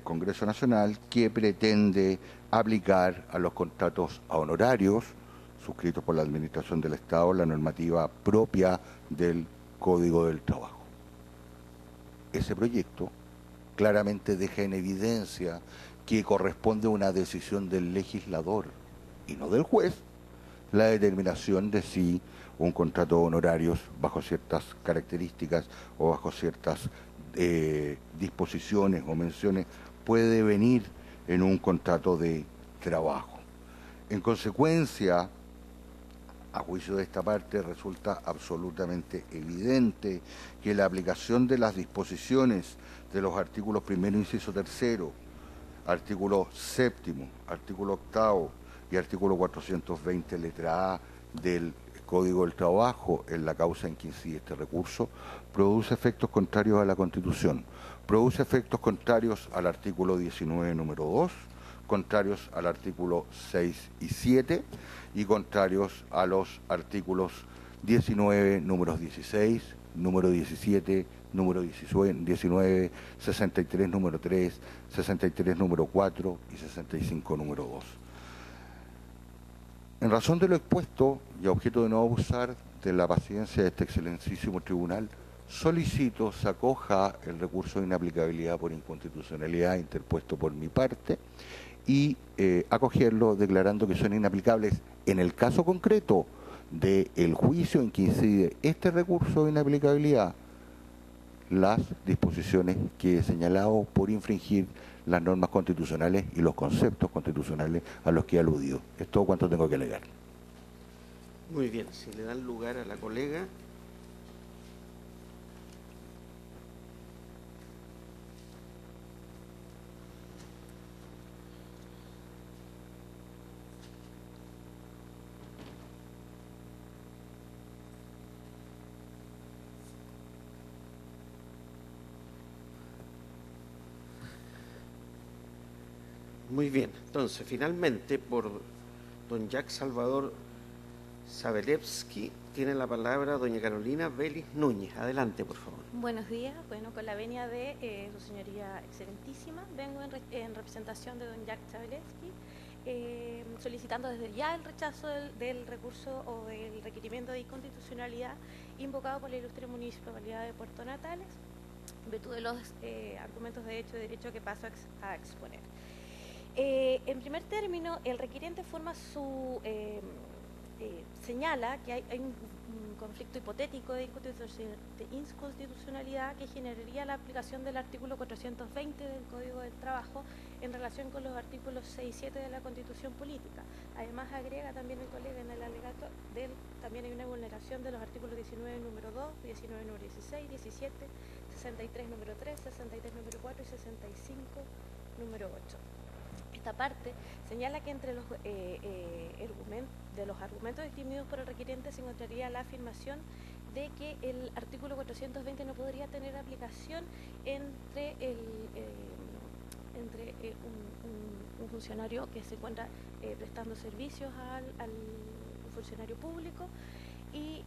Congreso Nacional, que pretende aplicar a los contratos a honorarios suscritos por la Administración del Estado la normativa propia del Código del Trabajo. Ese proyecto claramente deja en evidencia que corresponde a una decisión del legislador y no del juez la determinación de si un contrato de honorarios bajo ciertas características o bajo ciertas disposiciones o menciones puede venir en un contrato de trabajo. En consecuencia, a juicio de esta parte, resulta absolutamente evidente que la aplicación de las disposiciones de los artículos 1º, inciso 3º, artículo 7º, artículo 8º y artículo 420, letra A del Código del Trabajo en la causa en que incide este recurso, produce efectos contrarios a la Constitución, produce efectos contrarios al artículo 19, número 2, contrarios al artículo 6 y 7 y contrarios a los artículos 19, números 16, número 17, número 19, 63 número 3, 63 número 4 y 65 número 2. En razón de lo expuesto y a objeto de no abusar de la paciencia de este excelentísimo tribunal, solicito se acoja el recurso de inaplicabilidad por inconstitucionalidad interpuesto por mi parte y acogerlo declarando que son inaplicables en el caso concreto del juicio en que incide este recurso de inaplicabilidad las disposiciones que he señalado por infringir las normas constitucionales y los conceptos constitucionales a los que he aludido. Es todo cuanto tengo que alegar. Muy bien, si le dan lugar a la colega. Muy bien, entonces finalmente por don Jacques Salvador Sabelevsky tiene la palabra doña Carolina Vélez Núñez. Adelante, por favor. Buenos días. Bueno, con la venia de su señoría excelentísima, vengo en representación de don Jacques Sabelevsky, solicitando desde ya el rechazo del recurso o del requerimiento de inconstitucionalidad invocado por la ilustre Municipalidad de Puerto Natales, en virtud de los argumentos de hecho y derecho que paso a exponer. En primer término, el requiriente forma su señala que hay un conflicto hipotético de inconstitucionalidad que generaría la aplicación del artículo 420 del Código del Trabajo en relación con los artículos 6 y 7 de la Constitución Política. Además, agrega también el colega en el alegato también hay una vulneración de los artículos 19 número 2, 19 número 16, 17, 63 número 3, 63 número 4 y 65 número 8. Esta parte señala que entre los argumentos exprimidos por el requiriente se encontraría la afirmación de que el artículo 420 no podría tener aplicación entre un funcionario que se encuentra prestando servicios al funcionario público y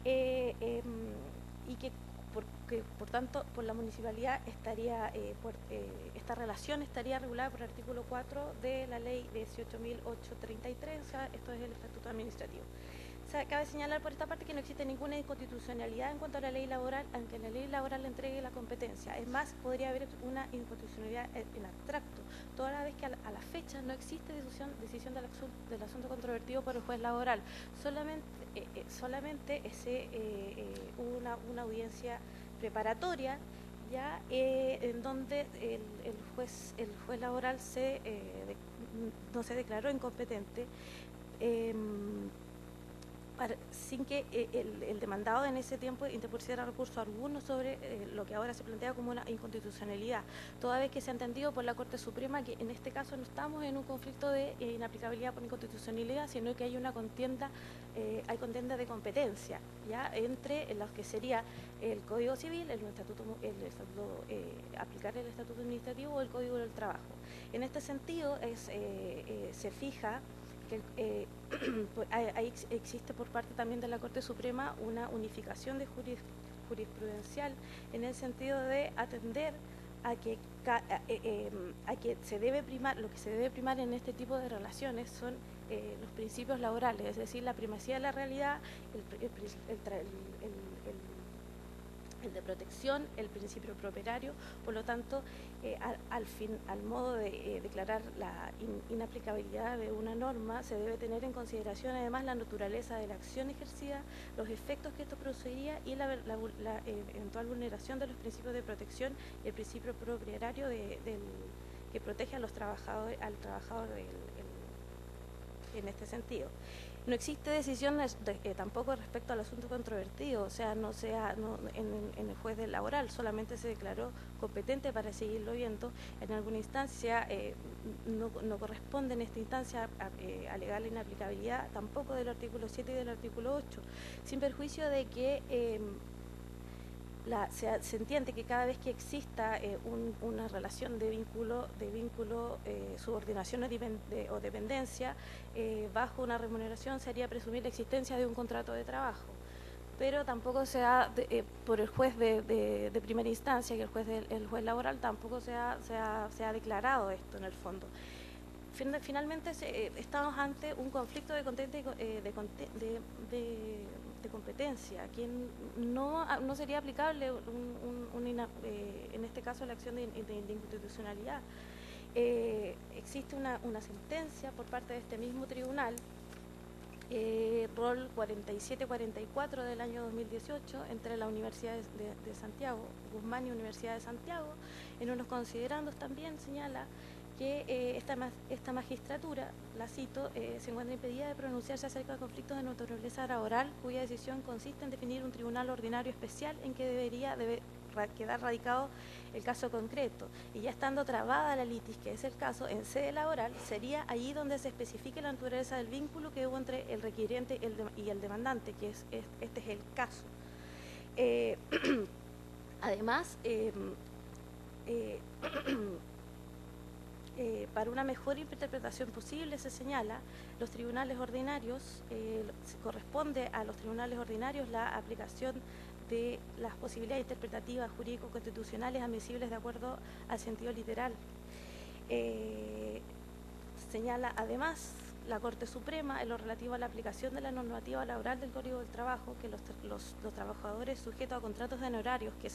que por tanto por la municipalidad estaría esta relación estaría regulada por el artículo 4 de la ley 18.833, o sea, esto es el estatuto administrativo. O sea, cabe señalar por esta parte que no existe ninguna inconstitucionalidad en cuanto a la ley laboral, aunque la ley laboral le entregue la competencia. Es más, podría haber una inconstitucionalidad en abstracto, toda la vez que a la fecha no existe decisión del asunto controvertido por el juez laboral. Solamente hubo una audiencia preparatoria ya en donde el juez laboral no se declaró incompetente sin que el demandado en ese tiempo interpusiera recurso alguno sobre lo que ahora se plantea como una inconstitucionalidad, toda vez que se ha entendido por la Corte Suprema que en este caso no estamos en un conflicto de inaplicabilidad por inconstitucionalidad, sino que hay una contienda, de competencia ya entre los que sería el Código Civil, aplicar el Estatuto Administrativo o el Código del Trabajo. En este sentido se fija que ahí existe por parte también de la Corte Suprema una unificación de jurisprudencial en el sentido de atender a que se debe primar, lo que se debe primar en este tipo de relaciones son los principios laborales, es decir, la primacía de la realidad, el de protección, el principio propietario. Por lo tanto, al modo de declarar la inaplicabilidad de una norma, se debe tener en consideración además la naturaleza de la acción ejercida, los efectos que esto produciría y la eventual vulneración de los principios de protección y el principio propietario que protege a al trabajador en este sentido. No existe decisión tampoco respecto al asunto controvertido, o sea, en el juez del laboral, solamente se declaró competente para seguirlo viendo. En alguna instancia no corresponde en esta instancia alegar la inaplicabilidad tampoco del artículo 7 y del artículo 8, sin perjuicio de que se entiende que cada vez que exista una relación de vínculo, subordinación o dependencia, bajo una remuneración se haría presumir la existencia de un contrato de trabajo. pero tampoco se ha, por el juez de primera instancia, que el juez laboral, tampoco se ha declarado esto en el fondo. Finalmente estamos ante un conflicto de competencia, que no sería aplicable en este caso la acción de inconstitucionalidad. Existe una sentencia por parte de este mismo tribunal, rol 4744 del año 2018, entre la Universidad de Santiago, Guzmán y Universidad de Santiago, en unos considerandos también señala que esta magistratura, la cito, se encuentra impedida de pronunciarse acerca de conflictos de naturaleza laboral, cuya decisión consiste en definir un tribunal ordinario especial en que debe quedar radicado el caso concreto, y ya estando trabada la litis, que es el caso, en sede laboral, sería allí donde se especifique la naturaleza del vínculo que hubo entre el requiriente y el demandante, que este es el caso. Además, para una mejor interpretación posible, se señala, los tribunales ordinarios, corresponde a los tribunales ordinarios la aplicación de las posibilidades interpretativas jurídico-constitucionales admisibles de acuerdo al sentido literal. Señala además la Corte Suprema en lo relativo a la aplicación de la normativa laboral del Código del Trabajo, que los trabajadores sujetos a contratos de honorarios que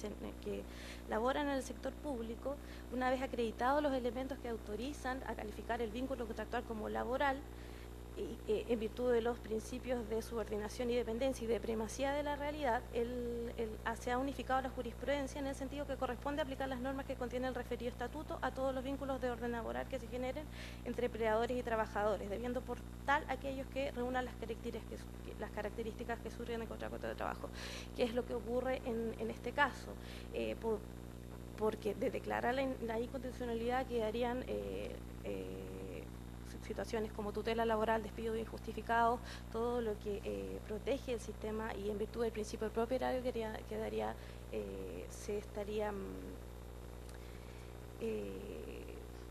laboran en el sector público, una vez acreditados los elementos que autorizan a calificar el vínculo contractual como laboral, en virtud de los principios de subordinación y dependencia y de primacía de la realidad, se ha unificado la jurisprudencia en el sentido que corresponde aplicar las normas que contiene el referido estatuto a todos los vínculos de orden laboral que se generen entre empleadores y trabajadores, debiendo por tal aquellos que reúnan las características que surgen del contrato de trabajo, que es lo que ocurre en este caso, porque de declarar la inconstitucionalidad quedarían situaciones como tutela laboral, despido injustificado, todo lo que protege el sistema, y en virtud del principio del propio horario se estaría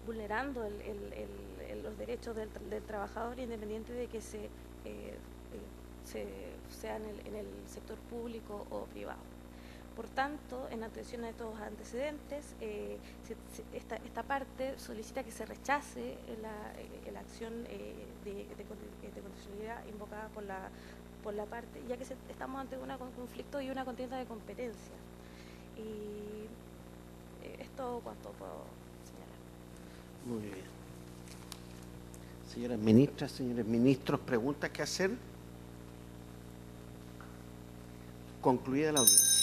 vulnerando los derechos del trabajador, independiente de que sea en el sector público o privado. Por tanto, en atención a estos antecedentes, esta parte solicita que se rechace la acción de constitucionalidad invocada por la parte, ya que estamos ante un conflicto y una contienda de competencia. Y es todo cuanto puedo señalar. Muy bien. Señoras ministras, señores ministros, ¿preguntas que hacer? Concluida la audiencia.